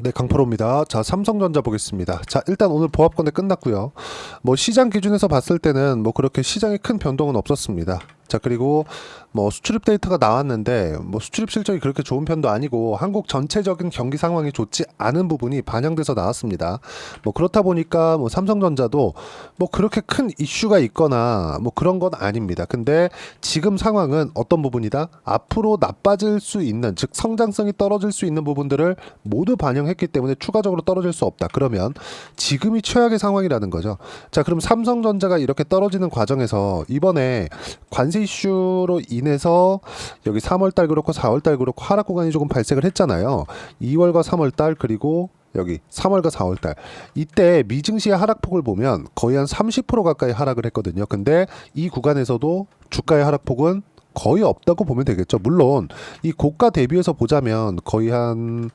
네, 강프로입니다. 자, 삼성전자 보겠습니다. 자, 일단 오늘 보합권대 끝났고요. 뭐 시장 기준에서 봤을 때는 뭐 그렇게 시장에 큰 변동은 없었습니다. 자, 그리고 뭐 수출입 데이터가 나왔는데 뭐 수출입 실적이 그렇게 좋은 편도 아니고 한국 전체적인 경기 상황이 좋지 않은 부분이 반영돼서 나왔습니다. 뭐 그렇다 보니까 뭐 삼성전자도 뭐 그렇게 큰 이슈가 있거나 뭐 그런 건 아닙니다. 근데 지금 상황은 어떤 부분이다? 앞으로 나빠질 수 있는, 즉 성장성이 떨어질 수 있는 부분들을 모두 반영했기 때문에 추가적으로 떨어질 수 없다. 그러면 지금이 최악의 상황이라는 거죠. 자, 그럼 삼성전자가 이렇게 떨어지는 과정에서 이번에 관세 이슈로 인해서 여기 3월달 그렇고 4월달 그렇고 하락 구간이 조금 발생을 했잖아요. 2월과 3월달 그리고 여기 3월과 4월달 이때 미증시의 하락폭을 보면 거의 한 30% 가까이 하락을 했거든요. 근데 이 구간에서도 주가의 하락폭은 거의 없다고 보면 되겠죠. 물론 이 고가 대비해서 보자면 거의 한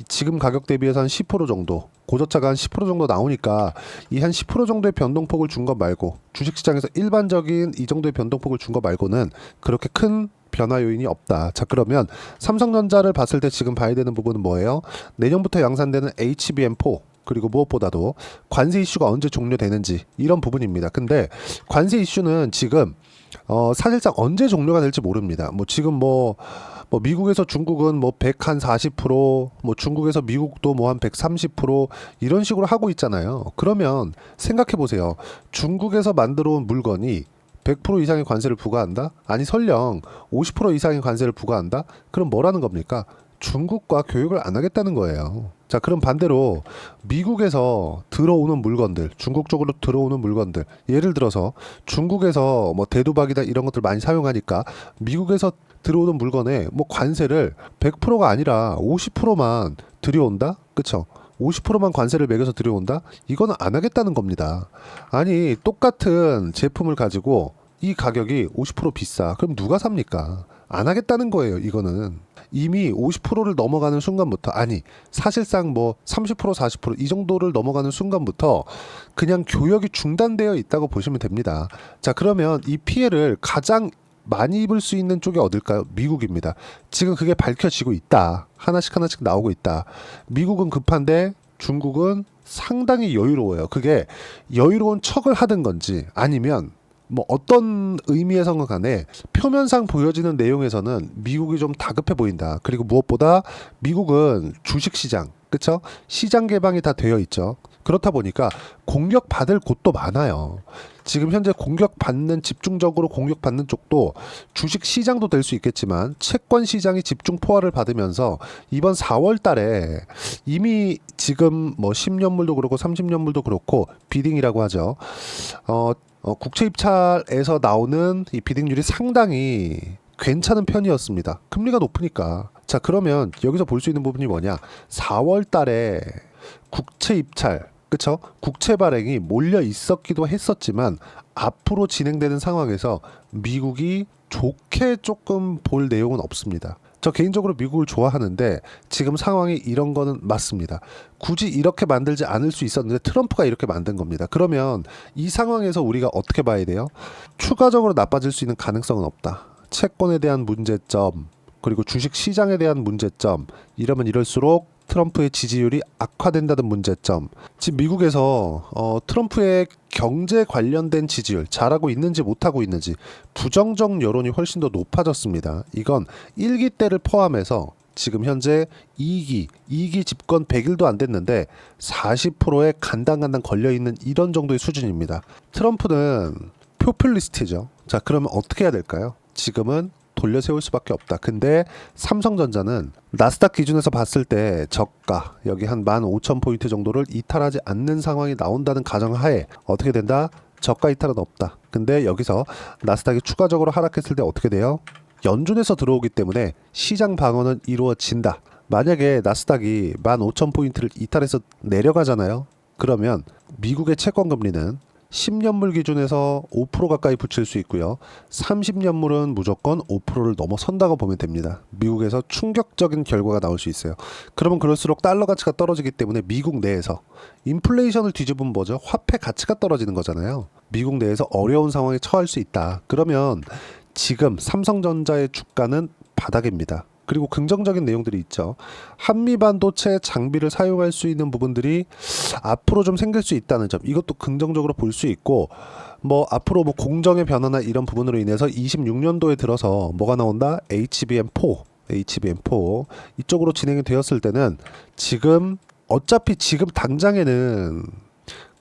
지금 가격 대비해서 한 10% 정도, 고저차가 한 10% 정도 나오니까 이 한 10% 정도의 변동폭을 준 것 말고, 주식시장에서 일반적인 이 정도의 변동폭을 준 것 말고는 그렇게 큰 변화 요인이 없다. 자, 그러면 삼성전자를 봤을 때 지금 봐야 되는 부분은 뭐예요? 내년부터 양산되는 HBM4, 그리고 무엇보다도 관세 이슈가 언제 종료되는지, 이런 부분입니다. 근데 관세 이슈는 지금 사실상 언제 종료가 될지 모릅니다. 뭐 지금 뭐 미국에서 중국은 뭐 140%, 뭐 중국에서 미국도 뭐 한 130% 이런 식으로 하고 있잖아요. 그러면 생각해 보세요. 중국에서 만들어 온 물건이 100% 이상의 관세를 부과한다? 아니 설령 50% 이상의 관세를 부과한다? 그럼 뭐라는 겁니까? 중국과 교역을 안 하겠다는 거예요. 자, 그럼 반대로 미국에서 들어오는 물건들, 중국 쪽으로 들어오는 물건들, 예를 들어서 중국에서 뭐 대두박이다 이런 것들 많이 사용하니까 미국에서 들어오는 물건에 뭐 관세를 100%가 아니라 50%만 들여온다? 그쵸? 50%만 관세를 매겨서 들여온다? 이거는 안 하겠다는 겁니다. 아니, 똑같은 제품을 가지고 이 가격이 50% 비싸. 그럼 누가 삽니까? 안 하겠다는 거예요, 이거는. 이미 50%를 넘어가는 순간부터, 아니 사실상 뭐 30% 40%이 정도를 넘어가는 순간부터 그냥 교역이 중단되어 있다고 보시면 됩니다. 자, 그러면 이 피해를 가장 많이 입을 수 있는 쪽이 어딜까요? 미국입니다. 지금 그게 밝혀지고 있다. 하나씩 하나씩 나오고 있다. 미국은 급한데 중국은 상당히 여유로워요. 그게 여유로운 척을 하든 건지 아니면 뭐 어떤 의미에서는 간에 표면상 보여지는 내용에서는 미국이 좀 다급해 보인다. 그리고 무엇보다 미국은 주식시장, 그쵸? 시장 개방이 다 되어 있죠. 그렇다 보니까 공격받을 곳도 많아요. 지금 현재 공격받는, 집중적으로 공격받는 쪽도 주식 시장도 될 수 있겠지만 채권 시장이 집중 포화를 받으면서 이번 4월 달에 이미 지금 뭐 10년물도 그렇고 30년물도 그렇고 비딩이라고 하죠. 국채 입찰에서 나오는 이 비딩률이 상당히 괜찮은 편이었습니다. 금리가 높으니까. 자, 그러면 여기서 볼 수 있는 부분이 뭐냐? 4월 달에 국채 입찰, 그쵸? 국채 발행이 몰려 있었기도 했었지만 앞으로 진행되는 상황에서 미국이 좋게 조금 볼 내용은 없습니다. 저 개인적으로 미국을 좋아하는데 지금 상황이 이런 거는 맞습니다. 굳이 이렇게 만들지 않을 수 있었는데 트럼프가 이렇게 만든 겁니다. 그러면 이 상황에서 우리가 어떻게 봐야 돼요? 추가적으로 나빠질 수 있는 가능성은 없다. 채권에 대한 문제점, 그리고 주식 시장에 대한 문제점, 이러면 이럴수록 트럼프의 지지율이 악화된다는 문제점. 지금 미국에서 트럼프의 경제 관련된 지지율, 잘하고 있는지 못하고 있는지 부정적 여론이 훨씬 더 높아졌습니다. 이건 1기 때를 포함해서 지금 현재 2기 집권 100일도 안 됐는데 40%에 간당간당 걸려있는 이런 정도의 수준입니다. 트럼프는 포퓰리스트죠. 자, 그러면 어떻게 해야 될까요? 지금은 돌려 세울 수밖에 없다. 근데 삼성전자는 나스닥 기준에서 봤을 때 저가 여기 한 15,000포인트 정도를 이탈하지 않는 상황이 나온다는 가정하에 어떻게 된다? 저가 이탈은 없다. 근데 여기서 나스닥이 추가적으로 하락했을 때 어떻게 돼요? 연준에서 들어오기 때문에 시장 방어는 이루어진다. 만약에 나스닥이 15,000포인트를 이탈해서 내려가잖아요. 그러면 미국의 채권 금리는 10년물 기준에서 5% 가까이 붙일 수 있고요. 30년물은 무조건 5%를 넘어선다고 보면 됩니다. 미국에서 충격적인 결과가 나올 수 있어요. 그러면 그럴수록 달러 가치가 떨어지기 때문에 미국 내에서 인플레이션을 뒤집으면 뭐죠? 화폐 가치가 떨어지는 거잖아요. 미국 내에서 어려운 상황에 처할 수 있다. 그러면 지금 삼성전자의 주가는 바닥입니다. 그리고 긍정적인 내용들이 있죠. 한미 반도체 장비를 사용할 수 있는 부분들이 앞으로 좀 생길 수 있다는 점, 이것도 긍정적으로 볼 수 있고, 뭐 앞으로 뭐 공정의 변화나 이런 부분으로 인해서 26년도에 들어서 뭐가 나온다? HBM4 이쪽으로 진행이 되었을 때는 어차피 지금 당장에는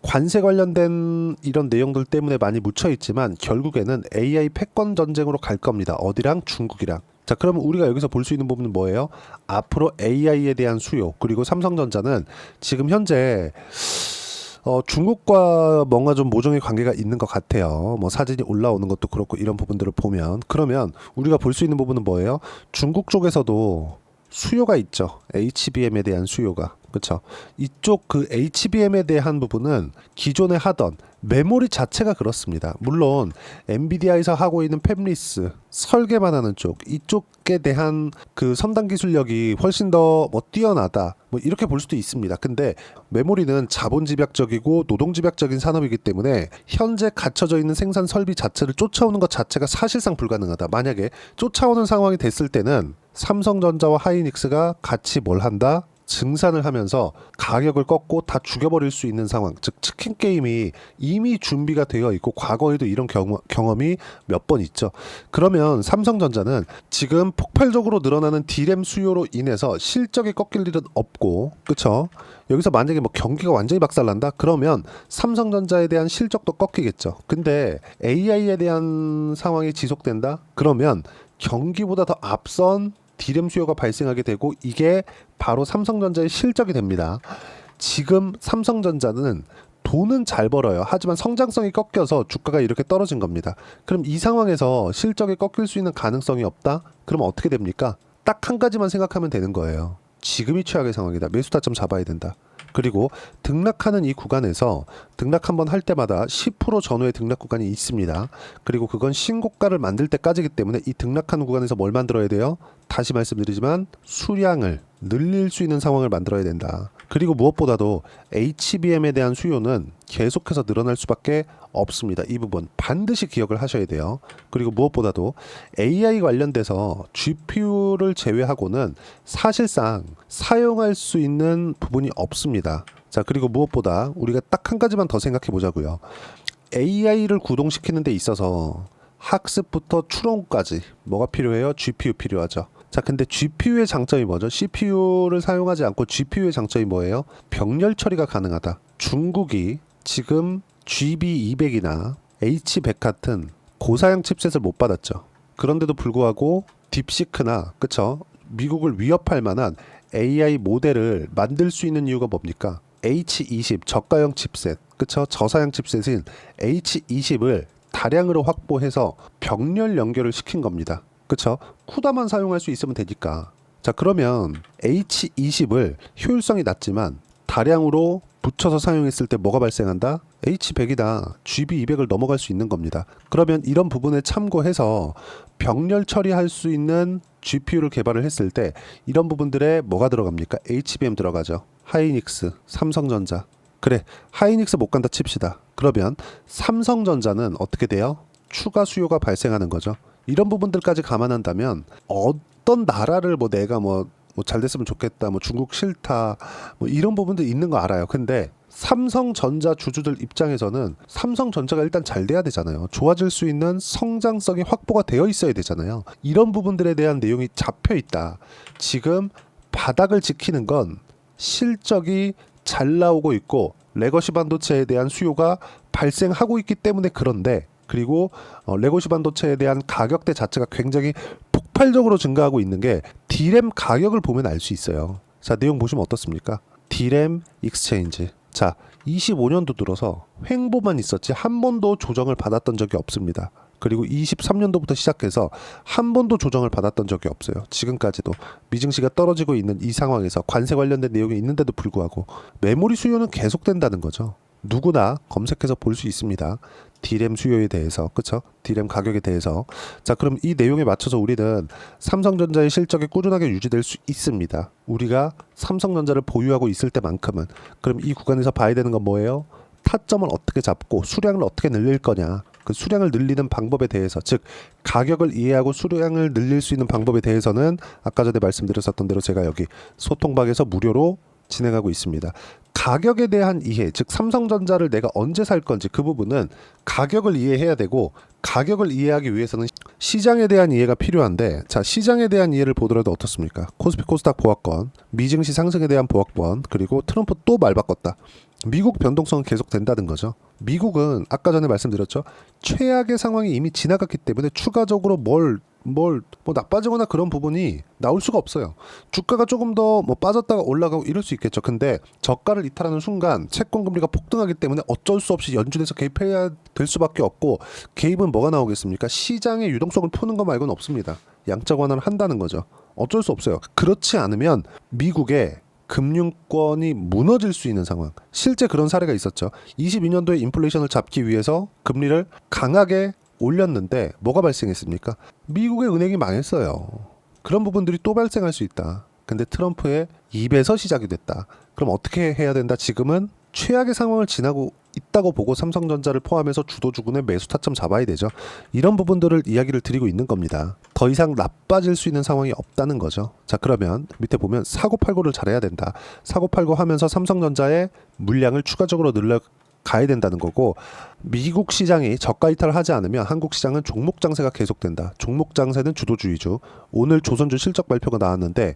관세 관련된 이런 내용들 때문에 많이 묻혀 있지만 결국에는 AI 패권 전쟁으로 갈 겁니다. 어디랑? 중국이랑. 자, 그러면 우리가 여기서 볼 수 있는 부분은 뭐예요? 앞으로 AI에 대한 수요, 그리고 삼성전자는 지금 현재 중국과 뭔가 좀 모종의 관계가 있는 것 같아요. 뭐 사진이 올라오는 것도 그렇고 이런 부분들을 보면, 그러면 우리가 볼 수 있는 부분은 뭐예요? 중국 쪽에서도 수요가 있죠. HBM에 대한 수요가. 그렇죠. 이쪽 그 HBM에 대한 부분은 기존에 하던 메모리 자체가 그렇습니다. 물론 엔비디아에서 하고 있는 팹리스 설계만 하는 쪽, 이쪽에 대한 그 첨단 기술력이 훨씬 더 뭐 뛰어나다, 뭐 이렇게 볼 수도 있습니다. 근데 메모리는 자본 집약적이고 노동 집약적인 산업이기 때문에 현재 갖춰져 있는 생산 설비 자체를 쫓아오는 것 자체가 사실상 불가능하다. 만약에 쫓아오는 상황이 됐을 때는 삼성전자와 하이닉스가 같이 뭘 한다? 증산을 하면서 가격을 꺾고 다 죽여버릴 수 있는 상황, 즉 치킨 게임이 이미 준비가 되어 있고 과거에도 이런 경험이 몇 번 있죠. 그러면 삼성전자는 지금 폭발적으로 늘어나는 D램 수요로 인해서 실적이 꺾일 일은 없고, 그쵸? 여기서 만약에 뭐 경기가 완전히 박살난다? 그러면 삼성전자에 대한 실적도 꺾이겠죠. 근데 AI에 대한 상황이 지속된다? 그러면 경기보다 더 앞선 D램 수요가 발생하게 되고, 이게 바로 삼성전자의 실적이 됩니다. 지금 삼성전자는 돈은 잘 벌어요. 하지만 성장성이 꺾여서 주가가 이렇게 떨어진 겁니다. 그럼 이 상황에서 실적이 꺾일 수 있는 가능성이 없다? 그럼 어떻게 됩니까? 딱 한 가지만 생각하면 되는 거예요. 지금이 최악의 상황이다. 매수 타점 잡아야 된다. 그리고 등락하는 이 구간에서 등락 한번 할 때마다 10% 전후의 등락 구간이 있습니다. 그리고 그건 신고가를 만들 때까지기 때문에 이 등락하는 구간에서 뭘 만들어야 돼요? 다시 말씀드리지만 수량을 늘릴 수 있는 상황을 만들어야 된다. 그리고 무엇보다도 HBM에 대한 수요는 계속해서 늘어날 수밖에 없습니다. 이 부분 반드시 기억을 하셔야 돼요. 그리고 무엇보다도 AI 관련돼서 GPU를 제외하고는 사실상 사용할 수 있는 부분이 없습니다. 자, 그리고 무엇보다 우리가 딱 한 가지만 더 생각해 보자고요. AI를 구동시키는 데 있어서 학습부터 추론까지 뭐가 필요해요? GPU 필요하죠. 자, 근데 GPU의 장점이 뭐죠? CPU를 사용하지 않고 GPU의 장점이 뭐예요? 병렬 처리가 가능하다. 중국이 지금 GB200이나 H100 같은 고사양 칩셋을 못 받았죠. 그런데도 불구하고 딥시크나, 그쵸? 미국을 위협할 만한 AI 모델을 만들 수 있는 이유가 뭡니까? H20 저가형 칩셋, 그쵸? 저사양 칩셋인 H20을 다량으로 확보해서 병렬 연결을 시킨 겁니다. 그쵸? 쿠다만 사용할 수 있으면 되니까. 자, 그러면 H20을 효율성이 낮지만 다량으로 붙여서 사용했을 때 뭐가 발생한다? H100이다. GB200을 넘어갈 수 있는 겁니다. 그러면 이런 부분에 참고해서 병렬 처리할 수 있는 GPU를 개발을 했을 때 이런 부분들에 뭐가 들어갑니까? HBM 들어가죠. 하이닉스, 삼성전자. 그래, 하이닉스 못 간다 칩시다. 그러면 삼성전자는 어떻게 돼요? 추가 수요가 발생하는 거죠. 이런 부분들까지 감안한다면 어떤 나라를 뭐 내가 뭐 잘 됐으면 좋겠다, 뭐 중국 싫다, 뭐 이런 부분도 있는 거 알아요. 근데 삼성전자 주주들 입장에서는 삼성전자가 일단 잘 돼야 되잖아요. 좋아질 수 있는 성장성이 확보가 되어 있어야 되잖아요. 이런 부분들에 대한 내용이 잡혀 있다. 지금 바닥을 지키는 건 실적이 잘 나오고 있고 레거시 반도체에 대한 수요가 발생하고 있기 때문에 그런데, 그리고 레거시 반도체에 대한 가격대 자체가 굉장히 폭발적으로 증가하고 있는 게 D램 가격을 보면 알 수 있어요. 자, 내용 보시면 어떻습니까? D램 익스체인지. 자, 25년도 들어서 횡보만 있었지 한 번도 조정을 받았던 적이 없습니다. 그리고 23년도부터 시작해서 한 번도 조정을 받았던 적이 없어요. 지금까지도 미증시가 떨어지고 있는 이 상황에서 관세 관련된 내용이 있는데도 불구하고 메모리 수요는 계속된다는 거죠. 누구나 검색해서 볼 수 있습니다. D램 수요에 대해서, 그쵸? D램 가격에 대해서. 자, 그럼 이 내용에 맞춰서 우리는 삼성전자의 실적이 꾸준하게 유지될 수 있습니다. 우리가 삼성전자를 보유하고 있을 때만큼은. 그럼 이 구간에서 봐야 되는 건 뭐예요? 타점을 어떻게 잡고 수량을 어떻게 늘릴 거냐. 그 수량을 늘리는 방법에 대해서, 즉 가격을 이해하고 수량을 늘릴 수 있는 방법에 대해서는 아까 전에 말씀드렸었던 대로 제가 여기 소통방에서 무료로 진행하고 있습니다. 가격에 대한 이해, 즉 삼성전자를 내가 언제 살 건지 그 부분은 가격을 이해해야 되고, 가격을 이해하기 위해서는 시장에 대한 이해가 필요한데, 자, 시장에 대한 이해를 보더라도 어떻습니까? 코스피 코스닥 보합권, 미증시 상승에 대한 보합권, 그리고 트럼프 또 말 바꿨다. 미국 변동성은 계속 된다는 거죠. 미국은 아까 전에 말씀드렸죠. 최악의 상황이 이미 지나갔기 때문에 추가적으로 뭐 나빠지거나 그런 부분이 나올 수가 없어요. 주가가 조금 더 뭐 빠졌다가 올라가고 이럴 수 있겠죠. 근데 저가를 이탈하는 순간 채권 금리가 폭등하기 때문에 어쩔 수 없이 연준에서 개입해야 될 수밖에 없고, 개입은 뭐가 나오겠습니까? 시장의 유동성을 푸는 거 말고는 없습니다. 양적 완화를 한다는 거죠. 어쩔 수 없어요. 그렇지 않으면 미국의 금융권이 무너질 수 있는 상황, 실제 그런 사례가 있었죠. 22년도에 인플레이션을 잡기 위해서 금리를 강하게 올렸는데 뭐가 발생했습니까? 미국의 은행이 망했어요. 그런 부분들이 또 발생할 수 있다. 근데 트럼프의 입에서 시작이 됐다. 그럼 어떻게 해야 된다? 지금은 최악의 상황을 지나고 있다고 보고 삼성전자를 포함해서 주도주군의 매수 타점 잡아야 되죠. 이런 부분들을 이야기를 드리고 있는 겁니다. 더 이상 나빠질 수 있는 상황이 없다는 거죠. 자, 그러면 밑에 보면 사고팔고를 잘해야 된다. 사고팔고 하면서 삼성전자의 물량을 추가적으로 가야 된다는 거고, 미국 시장이 저가 이탈을 하지 않으면 한국 시장은 종목 장세가 계속된다. 종목 장세는 주도주의죠. 오늘 조선주 실적 발표가 나왔는데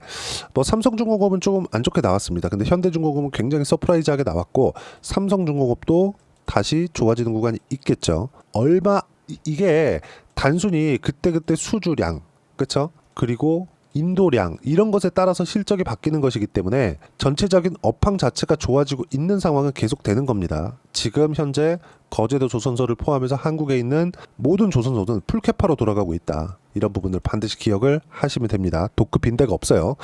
뭐 삼성중공업은 조금 안 좋게 나왔습니다. 근데 현대중공업은 굉장히 서프라이즈하게 나왔고, 삼성중공업도 다시 좋아지는 구간이 있겠죠. 이게 단순히 그때그때 수주량, 그렇죠? 그리고 인도량, 이런 것에 따라서 실적이 바뀌는 것이기 때문에 전체적인 업황 자체가 좋아지고 있는 상황은 계속되는 겁니다. 지금 현재 거제도 조선소를 포함해서 한국에 있는 모든 조선소는 풀캐파로 돌아가고 있다. 이런 부분을 반드시 기억을 하시면 됩니다. 도급 빈대가 없어요.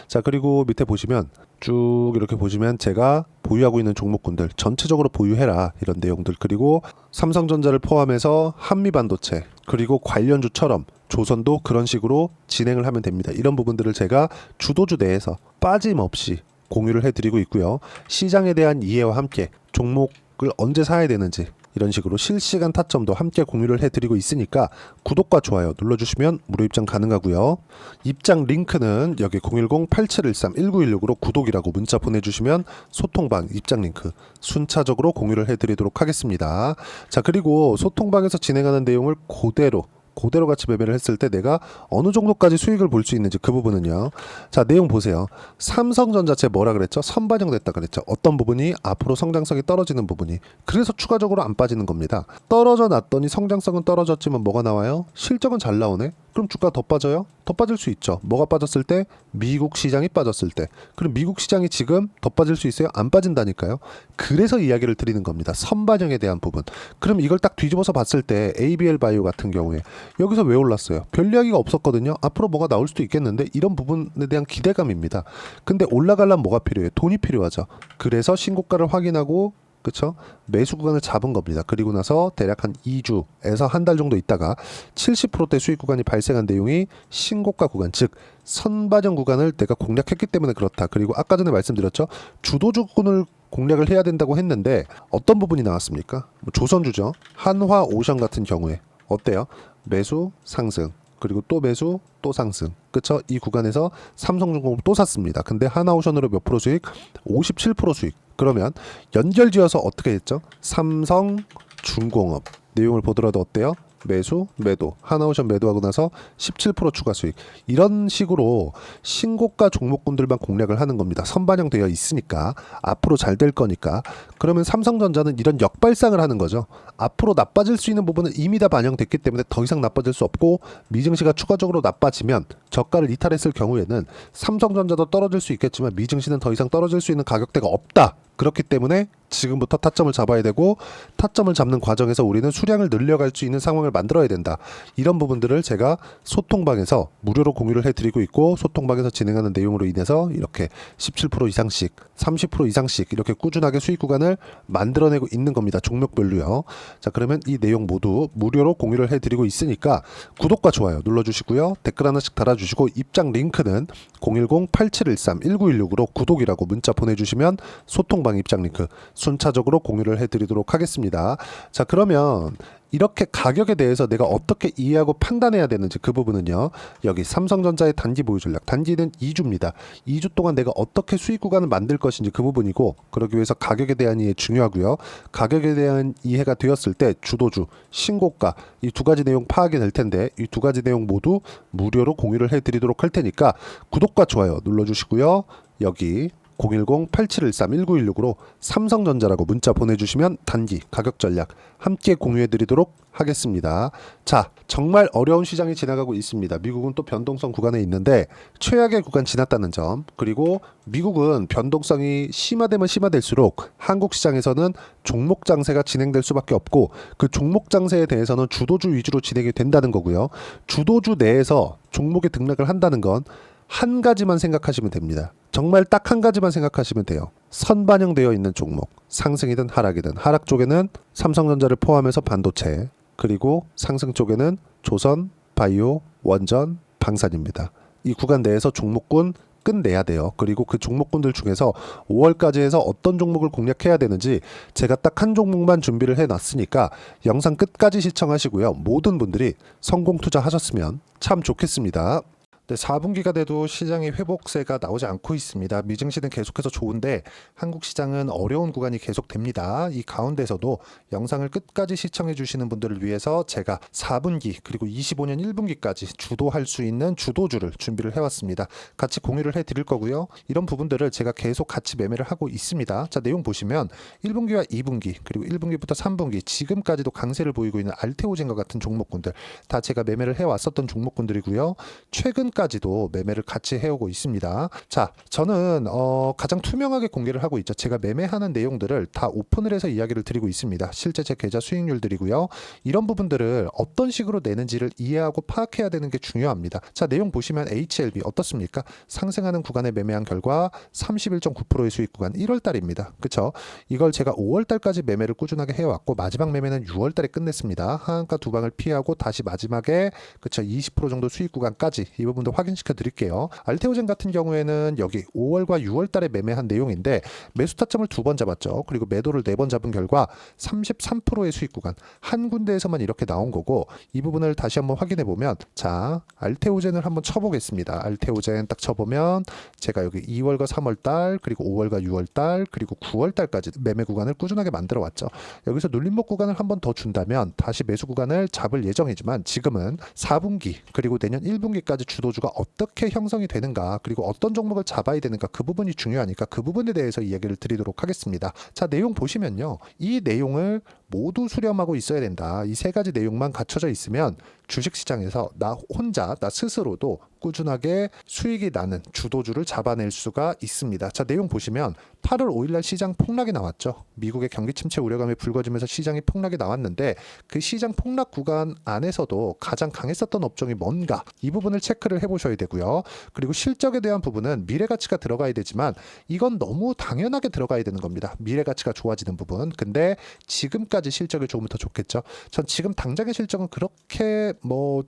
자, 그리고 밑에 보시면 쭉 이렇게 보시면 제가 보유하고 있는 종목군들 전체적으로 보유해라, 이런 내용들, 그리고 삼성전자를 포함해서 한미반도체, 그리고 관련주처럼 조선도 그런 식으로 진행을 하면 됩니다. 이런 부분들을 제가 주도주 내에서 빠짐없이 공유를 해드리고 있고요. 시장에 대한 이해와 함께 종목을 언제 사야 되는지 이런 식으로 실시간 타점도 함께 공유를 해드리고 있으니까 구독과 좋아요 눌러주시면 무료 입장 가능하고요. 입장 링크는 여기 010-8713-1916으로 구독이라고 문자 보내주시면 소통방 입장 링크 순차적으로 공유를 해드리도록 하겠습니다. 자, 그리고 소통방에서 진행하는 내용을 그대로 같이 매매를 했을 때 내가 어느 정도까지 수익을 볼 수 있는지 그 부분은요. 자, 내용 보세요. 삼성전자 제 뭐라 그랬죠? 선반영됐다 그랬죠. 어떤 부분이 앞으로 성장성이 떨어지는 부분이. 그래서 추가적으로 안 빠지는 겁니다. 떨어져 놨더니 성장성은 떨어졌지만 뭐가 나와요? 실적은 잘 나오네. 그럼 주가 더 빠져요? 더 빠질 수 있죠. 뭐가 빠졌을 때? 미국 시장이 빠졌을 때. 그럼 미국 시장이 지금 더 빠질 수 있어요? 안 빠진다니까요. 그래서 이야기를 드리는 겁니다. 선반영에 대한 부분. 그럼 이걸 딱 뒤집어서 봤을 때 ABL 바이오 같은 경우에 여기서 왜 올랐어요? 별 이야기가 없었거든요. 앞으로 뭐가 나올 수도 있겠는데, 이런 부분에 대한 기대감입니다. 근데 올라가려면 뭐가 필요해요? 돈이 필요하죠. 그래서 신고가를 확인하고, 그쵸? 매수 구간을 잡은 겁니다. 그리고 나서 대략 한 2주에서 한 달 정도 있다가 70%대 수익 구간이 발생한 내용이 신고가 구간, 즉 선반영 구간을 내가 공략했기 때문에 그렇다. 그리고 아까 전에 말씀드렸죠. 주도주군을 공략을 해야 된다고 했는데 어떤 부분이 나왔습니까? 조선주죠. 한화오션 같은 경우에 어때요? 매수 상승, 그리고 또 매수 또 상승, 그쵸? 이 구간에서 삼성중공업 또 샀습니다. 근데 하나오션으로 몇 프로 수익? 57% 수익. 그러면 연결지어서 어떻게 했죠? 삼성중공업 내용을 보더라도 어때요? 매수, 매도, 하나오션 매도하고 나서 17% 추가 수익. 이런 식으로 신고가 종목군들만 공략을 하는 겁니다. 선반영되어 있으니까, 앞으로 잘 될 거니까. 그러면 삼성전자는 이런 역발상을 하는 거죠. 앞으로 나빠질 수 있는 부분은 이미 다 반영됐기 때문에 더 이상 나빠질 수 없고, 미증시가 추가적으로 나빠지면 저가를 이탈했을 경우에는 삼성전자도 떨어질 수 있겠지만 미증시는 더 이상 떨어질 수 있는 가격대가 없다. 그렇기 때문에 지금부터 타점을 잡아야 되고, 타점을 잡는 과정에서 우리는 수량을 늘려갈 수 있는 상황을 만들어야 된다. 이런 부분들을 제가 소통방에서 무료로 공유를 해드리고 있고, 소통방에서 진행하는 내용으로 인해서 이렇게 17% 이상씩, 30% 이상씩 이렇게 꾸준하게 수익 구간을 만들어내고 있는 겁니다. 종목별로요. 자, 그러면 이 내용 모두 무료로 공유를 해드리고 있으니까 구독과 좋아요 눌러주시고요. 댓글 하나씩 달아주시고, 입장 링크는 010-8713-1916으로 구독이라고 문자 보내주시면 소통방 입장 링크 순차적으로 공유를 해드리도록 하겠습니다. 자, 그러면 이렇게 가격에 대해서 내가 어떻게 이해하고 판단해야 되는지 그 부분은요. 여기 삼성전자의 단기 보유 전략. 단기는 2주입니다. 2주 동안 내가 어떻게 수익 구간을 만들 것인지 그 부분이고, 그러기 위해서 가격에 대한 이해 중요하고요. 가격에 대한 이해가 되었을 때 주도주, 신고가 이 두 가지 내용 파악이 될 텐데, 이 두 가지 내용 모두 무료로 공유를 해드리도록 할 테니까 구독과 좋아요 눌러주시고요. 여기 010-8713-1916으로 삼성전자라고 문자 보내주시면 단기 가격 전략 함께 공유해드리도록 하겠습니다. 자, 정말 어려운 시장이 지나가고 있습니다. 미국은 또 변동성 구간에 있는데 최악의 구간 지났다는 점, 그리고 미국은 변동성이 심화되면 심화될수록 한국 시장에서는 종목 장세가 진행될 수밖에 없고, 그 종목 장세에 대해서는 주도주 위주로 진행이 된다는 거고요. 주도주 내에서 종목이 등락을 한다는 건 한 가지만 생각하시면 됩니다. 정말 딱 한 가지만 생각하시면 돼요. 선반영되어 있는 종목, 상승이든 하락이든, 하락 쪽에는 삼성전자를 포함해서 반도체, 그리고 상승 쪽에는 조선, 바이오, 원전, 방산입니다. 이 구간 내에서 종목군 끝내야 돼요. 그리고 그 종목군들 중에서 5월까지 해서 어떤 종목을 공략해야 되는지 제가 딱 한 종목만 준비를 해놨으니까 영상 끝까지 시청하시고요. 모든 분들이 성공 투자하셨으면 참 좋겠습니다. 4분기가 돼도 시장의 회복세가 나오지 않고 있습니다. 미증시는 계속해서 좋은데 한국 시장은 어려운 구간이 계속됩니다. 이 가운데서도 영상을 끝까지 시청해 주시는 분들을 위해서 제가 4분기 그리고 25년 1분기까지 주도할 수 있는 주도주를 준비를 해왔습니다. 같이 공유를 해드릴 거고요. 이런 부분들을 제가 계속 같이 매매를 하고 있습니다. 자, 내용 보시면 1분기와 2분기 그리고 1분기부터 3분기 지금까지도 강세를 보이고 있는 알테오젠과 같은 종목군들 다 제가 매매를 해왔었던 종목군들이고요. 최근까지도 매매를 같이 해오고 있습니다. 자, 저는 가장 투명하게 공개를 하고 있죠. 제가 매매하는 내용들을 다 오픈을 해서 이야기를 드리고 있습니다. 실제 제 계좌 수익률들이고요. 이런 부분들을 어떤 식으로 내는지를 이해하고 파악해야 되는 게 중요합니다. 자, 내용 보시면 HLB 어떻습니까? 상승하는 구간에 매매한 결과 31.9%의 수익 구간 1월달입니다. 그쵸? 이걸 제가 5월달까지 매매를 꾸준하게 해왔고 마지막 매매는 6월달에 끝냈습니다. 하한가 두 방을 피하고 다시 마지막에 그쵸 20% 정도 수익 구간까지 이 부분도 확인시켜 드릴게요. 알테오젠 같은 경우에는 여기 5월과 6월 달에 매매한 내용인데 매수 타점을 2번 잡았죠. 그리고 매도를 4번 잡은 결과 33%의 수익 구간 한 군데에서만 이렇게 나온 거고, 이 부분을 다시 한번 확인해 보면 자, 알테오젠을 한번 쳐보겠습니다. 알테오젠 딱 쳐보면 제가 여기 2월과 3월 달 그리고 5월과 6월 달 그리고 9월 달까지 매매 구간을 꾸준하게 만들어 왔죠. 여기서 눌림목 구간을 한번 더 준다면 다시 매수 구간을 잡을 예정이지만 지금은 4분기 그리고 내년 1분기까지 주도주가 어떻게 형성이 되는가, 그리고 어떤 종목을 잡아야 되는가, 그 부분이 중요하니까 그 부분에 대해서 이야기를 드리도록 하겠습니다. 자, 내용 보시면요. 이 내용을 모두 수렴하고 있어야 된다. 이 세 가지 내용만 갖춰져 있으면 주식시장에서 나 혼자, 나 스스로도 꾸준하게 수익이 나는 주도주를 잡아낼 수가 있습니다. 자, 내용 보시면 8월 5일날 시장 폭락이 나왔죠. 미국의 경기 침체 우려감이 불거지면서 시장이 폭락이 나왔는데 그 시장 폭락 구간 안에서도 가장 강했었던 업종이 뭔가, 이 부분을 체크를 해보셔야 되고요. 그리고 실적에 대한 부분은 미래가치가 들어가야 되지만 이건 너무 당연하게 들어가야 되는 겁니다. 미래가치가 좋아지는 부분. 근데 지금까지 실적이 조금 더 좋겠죠. 전 지금 당장의 실적은 그렇게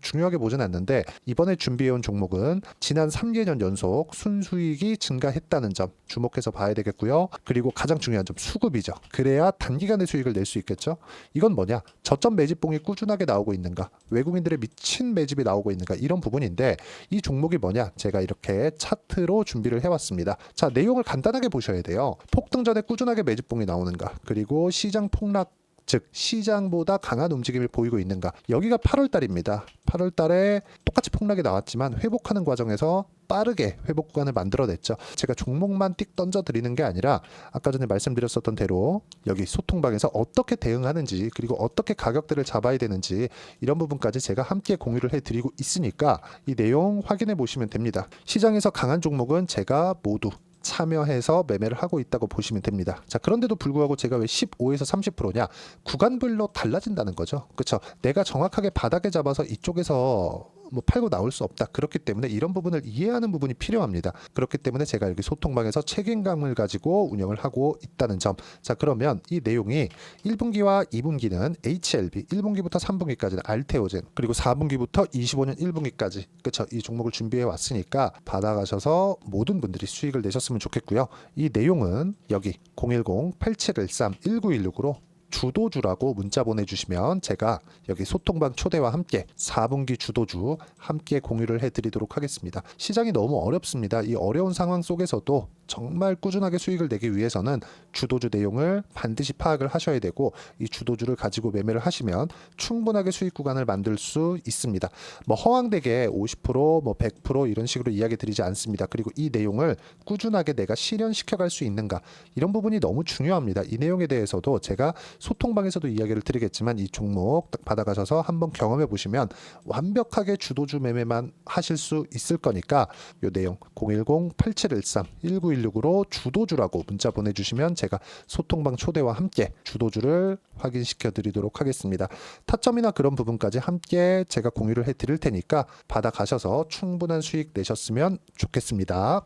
중요하게 보진 않는데 이번에 준비해온 종목은 지난 3개년 연속 순수익이 증가했다는 점 주목해서 봐야 되겠고요. 그리고 가장 중요한 점 수급이죠. 그래야 단기간에 수익을 낼 수 있겠죠. 이건 뭐냐? 저점 매집봉이 꾸준하게 나오고 있는가? 외국인들의 미친 매집이 나오고 있는가? 이런 부분인데 이 종목이 뭐냐? 제가 이렇게 차트로 준비를 해왔습니다. 자, 내용을 간단하게 보셔야 돼요. 폭등 전에 꾸준하게 매집봉이 나오는가? 그리고 시장 폭락 즉 시장보다 강한 움직임을 보이고 있는가. 여기가 8월 달입니다. 8월 달에 똑같이 폭락이 나왔지만 회복하는 과정에서 빠르게 회복 구간을 만들어냈죠. 제가 종목만 띡 던져드리는 게 아니라 아까 전에 말씀드렸었던 대로 여기 소통방에서 어떻게 대응하는지 그리고 어떻게 가격대를 잡아야 되는지 이런 부분까지 제가 함께 공유를 해드리고 있으니까 이 내용 확인해 보시면 됩니다. 시장에서 강한 종목은 제가 모두 참여해서 매매를 하고 있다고 보시면 됩니다. 자, 그런데도 불구하고 제가 왜 15에서 30%냐? 구간별로 달라진다는 거죠. 그렇죠? 내가 정확하게 바닥에 잡아서 이쪽에서 팔고 나올 수 없다. 그렇기 때문에 이런 부분을 이해하는 부분이 필요합니다. 그렇기 때문에 제가 여기 소통방에서 책임감을 가지고 운영을 하고 있다는 점. 자, 그러면 이 내용이 1분기와 2분기는 HLB, 1분기부터 3분기까지는 알테오젠, 그리고 4분기부터 25년 1분기까지 그렇죠? 이 종목을 준비해 왔으니까 받아가셔서 모든 분들이 수익을 내셨으면 좋겠고요. 이 내용은 여기 010-8713-1916으로 주도주라고 문자 보내주시면 제가 여기 소통방 초대와 함께 4분기 주도주 함께 공유를 해드리도록 하겠습니다. 시장이 너무 어렵습니다. 이 어려운 상황 속에서도 정말 꾸준하게 수익을 내기 위해서는 주도주 내용을 반드시 파악을 하셔야 되고, 이 주도주를 가지고 매매를 하시면 충분하게 수익 구간을 만들 수 있습니다. 뭐 허황되게 50%, 100% 이런 식으로 이야기 드리지 않습니다. 그리고 이 내용을 꾸준하게 내가 실현시켜 갈 수 있는가, 이런 부분이 너무 중요합니다. 이 내용에 대해서도 제가 소통방에서도 이야기를 드리겠지만, 이 종목 딱 받아가셔서 한번 경험해 보시면 완벽하게 주도주 매매만 하실 수 있을 거니까, 이 내용 010-8713-1916으로 주도주라고 문자 보내주시면 제가 소통방 초대와 함께 주도주를 확인시켜 드리도록 하겠습니다. 타점이나 그런 부분까지 함께 제가 공유를 해 드릴 테니까 받아가셔서 충분한 수익 내셨으면 좋겠습니다.